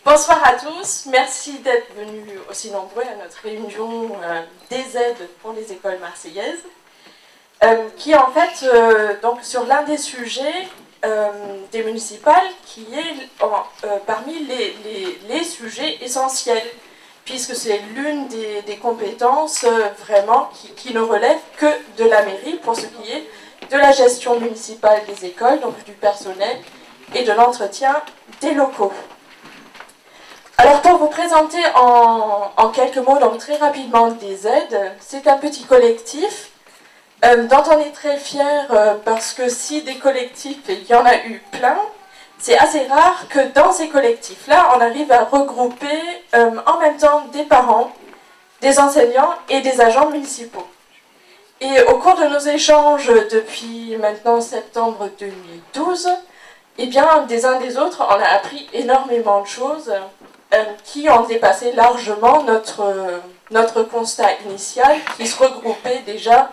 Bonsoir à tous, merci d'être venus aussi nombreux à notre réunion des aides pour les écoles marseillaises, qui est en fait donc sur l'un des sujets des municipales qui est parmi les sujets essentiels, puisque c'est l'une des compétences vraiment qui ne relève que de la mairie pour ce qui est de la gestion municipale des écoles, donc du personnel et de l'entretien des locaux. Alors pour vous présenter en quelques mots, donc très rapidement, des aides, c'est un petit collectif dont on est très fier parce que si des collectifs, il y en a eu plein, c'est assez rare que dans ces collectifs-là, on arrive à regrouper en même temps des parents, des enseignants et des agents municipaux. Et au cours de nos échanges depuis maintenant septembre 2012, eh bien, des uns des autres, on a appris énormément de choses qui ont dépassé largement notre constat initial, qui se regroupait déjà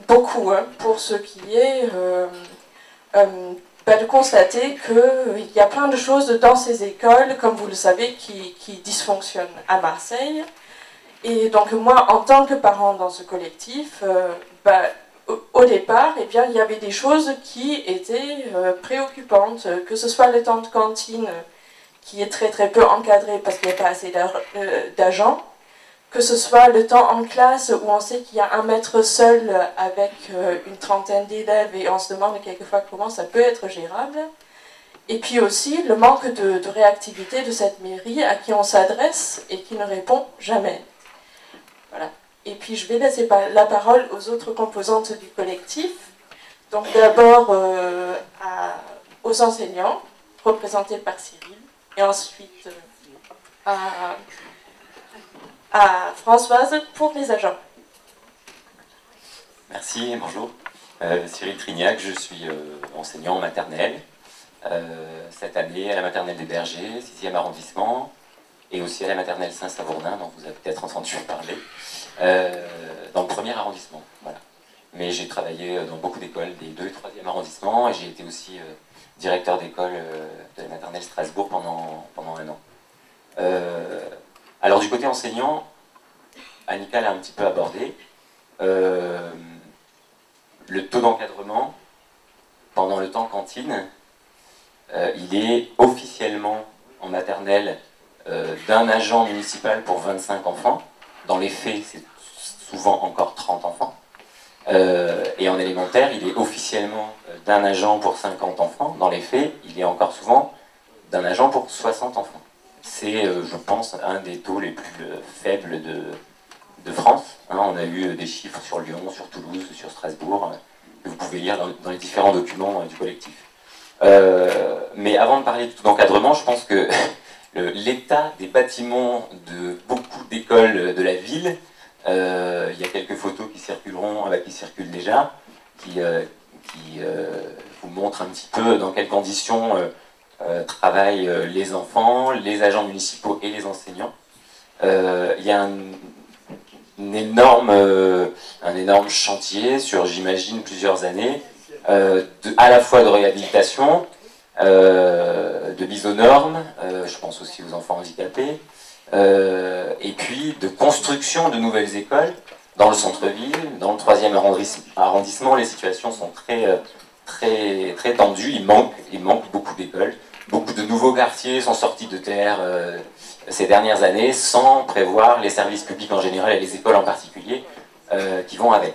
beaucoup, pour ce qui est de constater qu'il y a plein de choses dans ces écoles, comme vous le savez, qui dysfonctionnent à Marseille. Et donc moi, en tant que parent dans ce collectif, au départ, eh bien, il y avait des choses qui étaient préoccupantes, que ce soit le temps de cantine, qui est très très peu encadré parce qu'il n'y a pas assez d'agents, que ce soit le temps en classe où on sait qu'il y a un maître seul avec une trentaine d'élèves et on se demande quelquefois comment ça peut être gérable, et puis aussi le manque de réactivité de cette mairie à qui on s'adresse et qui ne répond jamais. Voilà. Et puis je vais laisser la parole aux autres composantes du collectif. Donc d'abord aux enseignants, représentés par Cyril, et ensuite à Françoise pour les agents. Merci, bonjour. Cyril Trignac, je suis enseignant en maternelle. Cette année à la maternelle des Bergers, 6e arrondissement, et aussi à la maternelle Saint-Savourdin, dont vous avez peut-être entendu parler, dans le 1er arrondissement. Voilà. Mais j'ai travaillé dans beaucoup d'écoles des 2 et 3e arrondissements, et j'ai été aussi directeur d'école de la maternelle Strasbourg pendant 1 an. Alors du côté enseignant, Annika l'a un petit peu abordé, le taux d'encadrement pendant le temps cantine, il est officiellement en maternelle d'un agent municipal pour 25 enfants. Dans les faits, c'est souvent encore 30 enfants. Et en élémentaire, il est officiellement d'un agent pour 50 enfants. Dans les faits, il est encore souvent d'un agent pour 60 enfants. C'est, je pense, un des taux les plus faibles de France. Hein, on a eu des chiffres sur Lyon, sur Toulouse, sur Strasbourg, que vous pouvez lire dans les différents documents du collectif. Mais avant de parler du taux d'encadrement, je pense que l'état des bâtiments de beaucoup d'écoles de la ville, il y a quelques photos qui circuleront, qui circulent déjà, qui vous montrent un petit peu dans quelles conditions travaillent les enfants, les agents municipaux et les enseignants. Il y a un énorme chantier sur, j'imagine, plusieurs années, à la fois de réhabilitation, de mise aux normes, je pense aussi aux enfants handicapés, et puis de construction de nouvelles écoles dans le centre-ville, dans le 3e arrondissement. Les situations sont très tendues, il manque beaucoup d'écoles. Beaucoup de nouveaux quartiers sont sortis de terre ces dernières années sans prévoir les services publics en général et les écoles en particulier qui vont avec.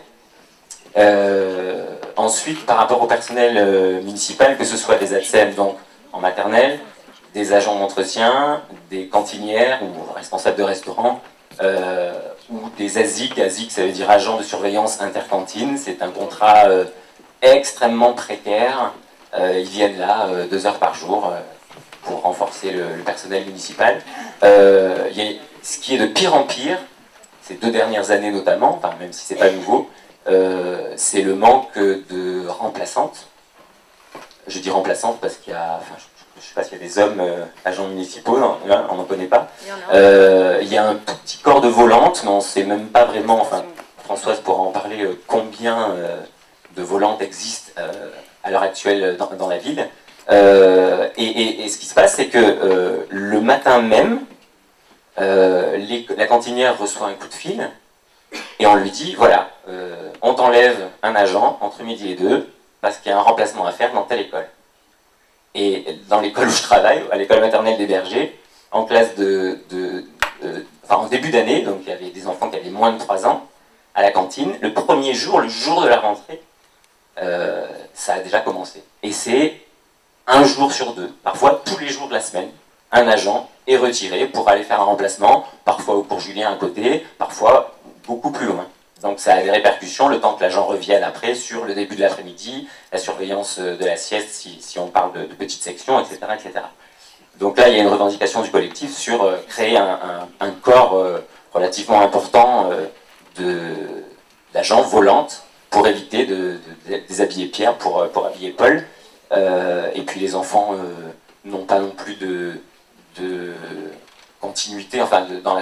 Ensuite, par rapport au personnel municipal, que ce soit des ATSEM donc en maternelle, des agents d'entretien, des cantinières ou responsables de restaurants, ou des ASIC. ASIC, ça veut dire agents de surveillance intercantine. C'est un contrat extrêmement précaire. Ils viennent là 2 heures par jour pour renforcer le personnel municipal. Ce qui est de pire en pire, ces 2 dernières années notamment, enfin, même si c'est pas nouveau, c'est le manque de remplaçantes. Je dis remplaçantes parce qu'il y a, enfin, je ne sais pas s'il y a des hommes agents municipaux, on n'en connaît pas. Il y a un tout petit corps de volantes, mais on ne sait même pas vraiment, enfin, Françoise pourra en parler, combien de volantes existent à l'heure actuelle dans la ville. Et ce qui se passe, c'est que le matin même, la cantinière reçoit un coup de fil et on lui dit, voilà, on t'enlève un agent entre midi et 2 parce qu'il y a un remplacement à faire dans telle école. Et dans l'école où je travaille, à l'école maternelle des Bergers, en classe en début d'année, donc il y avait des enfants qui avaient moins de 3 ans, à la cantine, le premier jour, le jour de la rentrée, ça a déjà commencé. Et c'est un jour sur 2, parfois tous les jours de la semaine, un agent est retiré pour aller faire un remplacement, parfois pour Julien à côté, parfois beaucoup plus loin. Donc ça a des répercussions, le temps que l'agent revienne après sur le début de l'après-midi, la surveillance de la sieste si on parle de petites sections, etc., etc. Donc là, il y a une revendication du collectif sur créer un corps relativement important d'agents volantes pour éviter de déshabiller Pierre pour habiller Paul. Et puis les enfants n'ont pas non plus de continuité, enfin dans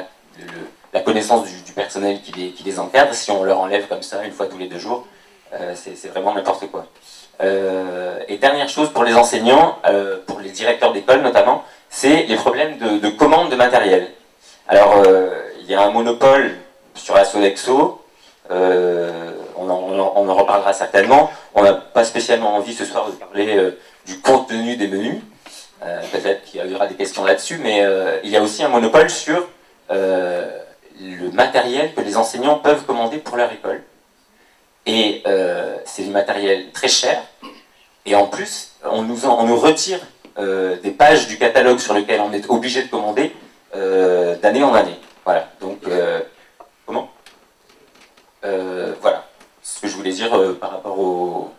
la connaissance du personnel qui les encadre. Si on leur enlève comme ça une fois tous les 2 jours, c'est vraiment n'importe quoi. Et dernière chose pour les enseignants, pour les directeurs d'école notamment, c'est les problèmes de commande de matériel. Alors il y a un monopole sur la Sodexo, on en reparlera certainement. On n'a pas spécialement envie ce soir de parler du contenu des menus, peut-être qu'il y aura des questions là-dessus, mais il y a aussi un monopole sur le matériel que les enseignants peuvent commander pour leur école. Et c'est du matériel très cher, et en plus, on nous retire des pages du catalogue sur lequel on est obligé de commander d'année en année. Voilà, donc, comment voilà, ce que je voulais dire par rapport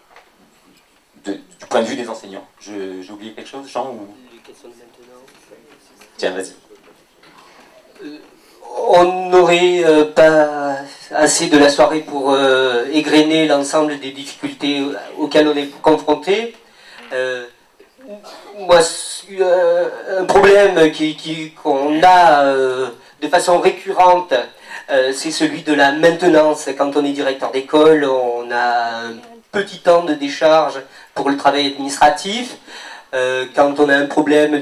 du point de vue des enseignants. J'ai oublié quelque chose, Jean ou... Les questions de maintenance. Tiens, vas-y. On n'aurait pas assez de la soirée pour égrener l'ensemble des difficultés auxquelles on est confronté. Moi, un problème qu'on a de façon récurrente, c'est celui de la maintenance. Quand on est directeur d'école, on a un petit temps de décharge pour le travail administratif. Quand on a un problème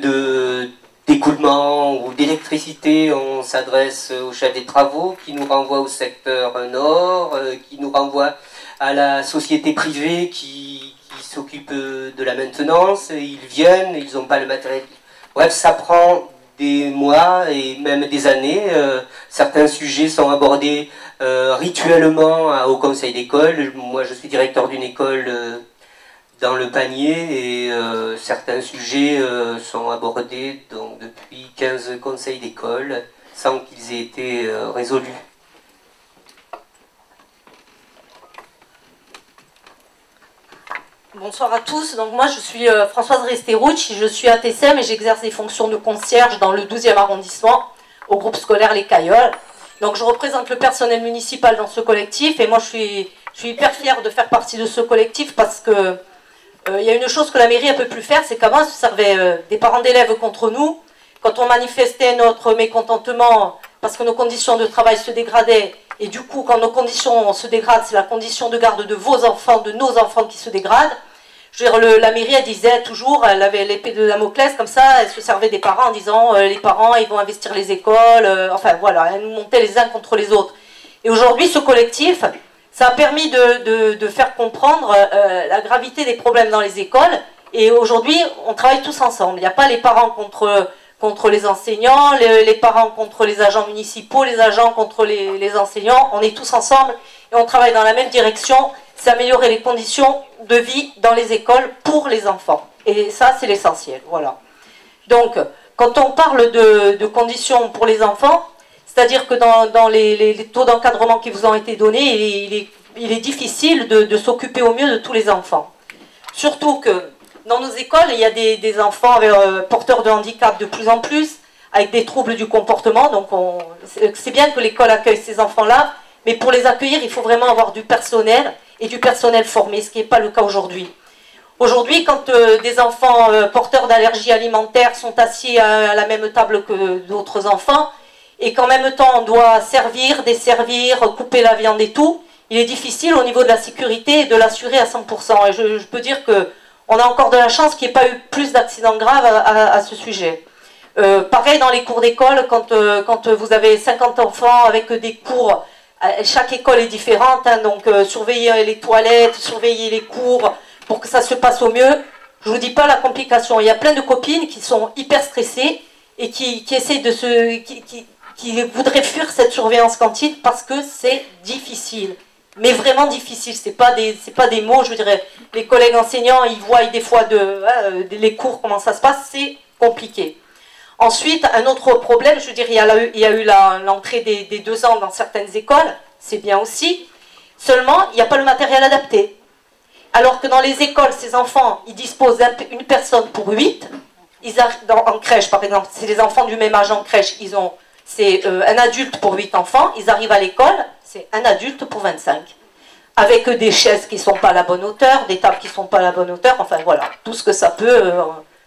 d'écoulement ou d'électricité, on s'adresse au chef des travaux qui nous renvoie au secteur nord, qui nous renvoie à la société privée qui s'occupe de la maintenance. Ils viennent, ils n'ont pas le matériel. Bref, ça prend des mois et même des années. Certains sujets sont abordés rituellement au conseil d'école. Moi, je suis directeur d'une école dans le panier et certains sujets sont abordés donc, depuis 15 conseils d'école sans qu'ils aient été résolus. Bonsoir à tous, donc moi je suis Françoise Resterouch, je suis à TCM et j'exerce des fonctions de concierge dans le 12e arrondissement au groupe scolaire Les Cailloles. Donc je représente le personnel municipal dans ce collectif et moi je suis hyper fière de faire partie de ce collectif parce que il y a une chose que la mairie ne peut plus faire, c'est qu'avant elle se servait des parents d'élèves contre nous. Quand on manifestait notre mécontentement parce que nos conditions de travail se dégradaient, et du coup quand nos conditions se dégradent, c'est la condition de garde de vos enfants, de nos enfants qui se dégrade. Je veux dire, la mairie elle disait toujours, elle avait l'épée de Damoclès comme ça, elle se servait des parents en disant les parents ils vont investir les écoles, enfin voilà, elle nous montait les uns contre les autres. Et aujourd'hui ce collectif, ça a permis de faire comprendre la gravité des problèmes dans les écoles. Et aujourd'hui, on travaille tous ensemble. Il n'y a pas les parents contre les enseignants, les parents contre les agents municipaux, les agents contre les enseignants. On est tous ensemble et on travaille dans la même direction. C'est améliorer les conditions de vie dans les écoles pour les enfants. Et ça, c'est l'essentiel. Voilà. Donc, quand on parle de conditions pour les enfants, c'est-à-dire que dans les taux d'encadrement qui vous ont été donnés, il est difficile de s'occuper au mieux de tous les enfants. Surtout que dans nos écoles, il y a des enfants porteurs de handicap de plus en plus, avec des troubles du comportement. Donc c'est bien que l'école accueille ces enfants-là, mais pour les accueillir, il faut vraiment avoir du personnel, et du personnel formé, ce qui n'est pas le cas aujourd'hui. Aujourd'hui, quand des enfants porteurs d'allergies alimentaires sont assis à la même table que d'autres enfants, et qu'en même temps on doit servir, desservir, couper la viande et tout, il est difficile au niveau de la sécurité de l'assurer à 100%. Et je peux dire que On a encore de la chance qu'il n'y ait pas eu plus d'accidents graves à ce sujet. Pareil dans les cours d'école, quand vous avez 50 enfants avec des cours, chaque école est différente, hein, donc surveiller les toilettes, surveiller les cours pour que ça se passe au mieux. Je ne vous dis pas la complication. Il y a plein de copines qui sont hyper stressées et qui essaient de qui voudraient fuir cette surveillance cantine parce que c'est difficile. Mais vraiment difficile. C'est pas des mots, je dirais. Les collègues enseignants, ils voient des fois les cours, comment ça se passe, c'est compliqué. Ensuite, un autre problème, je veux dire, il y a eu l'entrée des 2 ans dans certaines écoles, c'est bien aussi. Seulement, il n'y a pas le matériel adapté. Alors que dans les écoles, ces enfants, ils disposent d'une personne pour 8. En crèche, par exemple, c'est les enfants du même âge en crèche, c'est un adulte pour 8 enfants. Ils arrivent à l'école, c'est un adulte pour 25. Avec des chaises qui ne sont pas à la bonne hauteur, des tables qui ne sont pas à la bonne hauteur, enfin voilà, tout ce que ça peut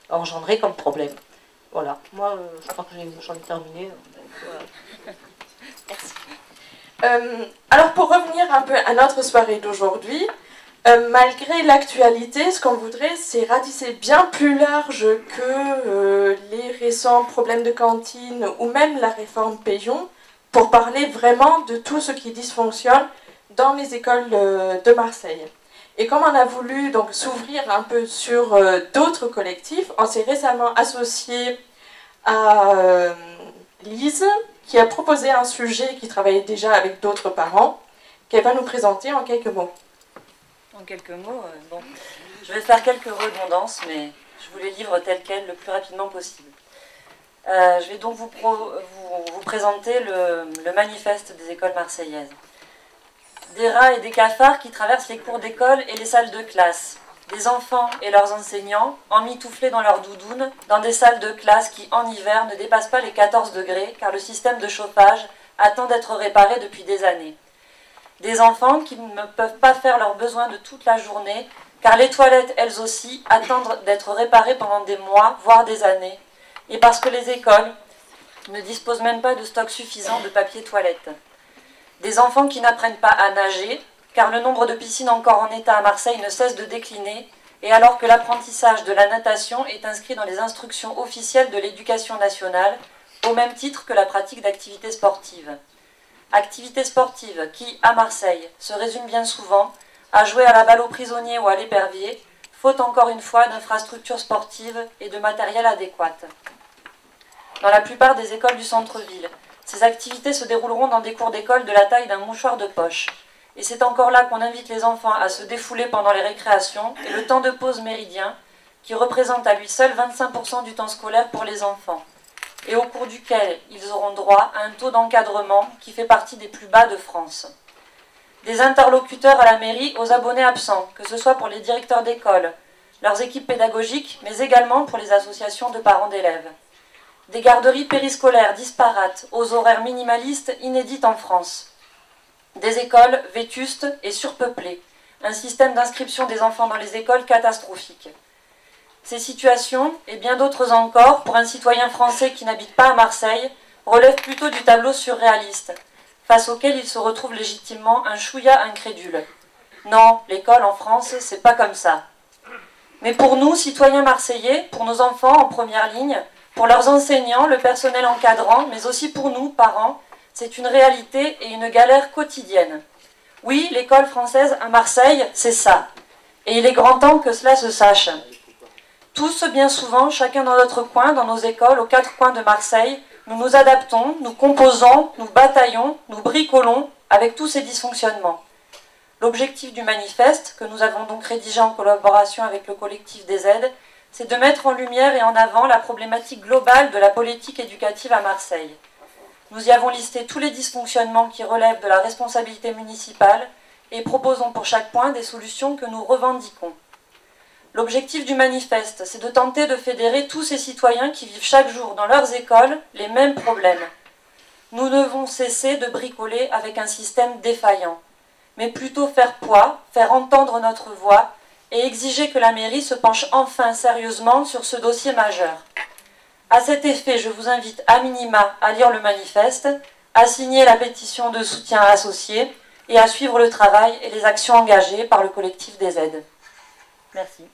engendrer comme problème. Voilà, moi je crois que j'en ai terminé. Voilà. Merci. Alors pour revenir un peu à notre soirée d'aujourd'hui, malgré l'actualité, ce qu'on voudrait, c'est ratisser bien plus large que les récents problèmes de cantine ou même la réforme Payon, pour parler vraiment de tout ce qui dysfonctionne dans les écoles de Marseille. Et comme on a voulu donc s'ouvrir un peu sur d'autres collectifs, on s'est récemment associé à Lise, qui a proposé un sujet qui travaillait déjà avec d'autres parents, qu'elle va nous présenter en quelques mots. En quelques mots, bon, je vais faire quelques redondances, mais je vous les livre telles quelles le plus rapidement possible. Je vais donc vous présenter le manifeste des écoles marseillaises. Des rats et des cafards qui traversent les cours d'école et les salles de classe. Des enfants et leurs enseignants emmitouflés dans leurs doudounes, dans des salles de classe qui, en hiver, ne dépassent pas les 14 degrés, car le système de chauffage attend d'être réparé depuis des années. Des enfants qui ne peuvent pas faire leurs besoins de toute la journée, car les toilettes, elles aussi, attendent d'être réparées pendant des mois, voire des années, et parce que les écoles ne disposent même pas de stock suffisant de papier toilette. Des enfants qui n'apprennent pas à nager, car le nombre de piscines encore en état à Marseille ne cesse de décliner, et alors que l'apprentissage de la natation est inscrit dans les instructions officielles de l'éducation nationale, au même titre que la pratique d'activités sportives. Activités sportives qui, à Marseille, se résument bien souvent à jouer à la balle aux prisonniers ou à l'épervier, faute encore une fois d'infrastructures sportives et de matériel adéquat. Dans la plupart des écoles du centre-ville, ces activités se dérouleront dans des cours d'école de la taille d'un mouchoir de poche. Et c'est encore là qu'on invite les enfants à se défouler pendant les récréations et le temps de pause méridien, qui représente à lui seul 25% du temps scolaire pour les enfants, et au cours duquel ils auront droit à un taux d'encadrement qui fait partie des plus bas de France. Des interlocuteurs à la mairie aux abonnés absents, que ce soit pour les directeurs d'école, leurs équipes pédagogiques, mais également pour les associations de parents d'élèves. Des garderies périscolaires disparates, aux horaires minimalistes inédites en France. Des écoles vétustes et surpeuplées, un système d'inscription des enfants dans les écoles catastrophique. Ces situations, et bien d'autres encore, pour un citoyen français qui n'habite pas à Marseille, relèvent plutôt du tableau surréaliste, face auquel il se retrouve légitimement un chouïa incrédule. Non, l'école en France, c'est pas comme ça. Mais pour nous, citoyens marseillais, pour nos enfants en première ligne, pour leurs enseignants, le personnel encadrant, mais aussi pour nous, parents, c'est une réalité et une galère quotidienne. Oui, l'école française à Marseille, c'est ça. Et il est grand temps que cela se sache. Tous, bien souvent, chacun dans notre coin, dans nos écoles, aux 4 coins de Marseille, nous nous adaptons, nous composons, nous bataillons, nous bricolons avec tous ces dysfonctionnements. L'objectif du manifeste, que nous avons donc rédigé en collaboration avec le collectif des aides, c'est de mettre en lumière et en avant la problématique globale de la politique éducative à Marseille. Nous y avons listé tous les dysfonctionnements qui relèvent de la responsabilité municipale et proposons pour chaque point des solutions que nous revendiquons. L'objectif du manifeste, c'est de tenter de fédérer tous ces citoyens qui vivent chaque jour dans leurs écoles les mêmes problèmes. Nous devons cesser de bricoler avec un système défaillant, mais plutôt faire poids, faire entendre notre voix et exiger que la mairie se penche enfin sérieusement sur ce dossier majeur. À cet effet, je vous invite à minima à lire le manifeste, à signer la pétition de soutien associé et à suivre le travail et les actions engagées par le collectif des aides. Merci.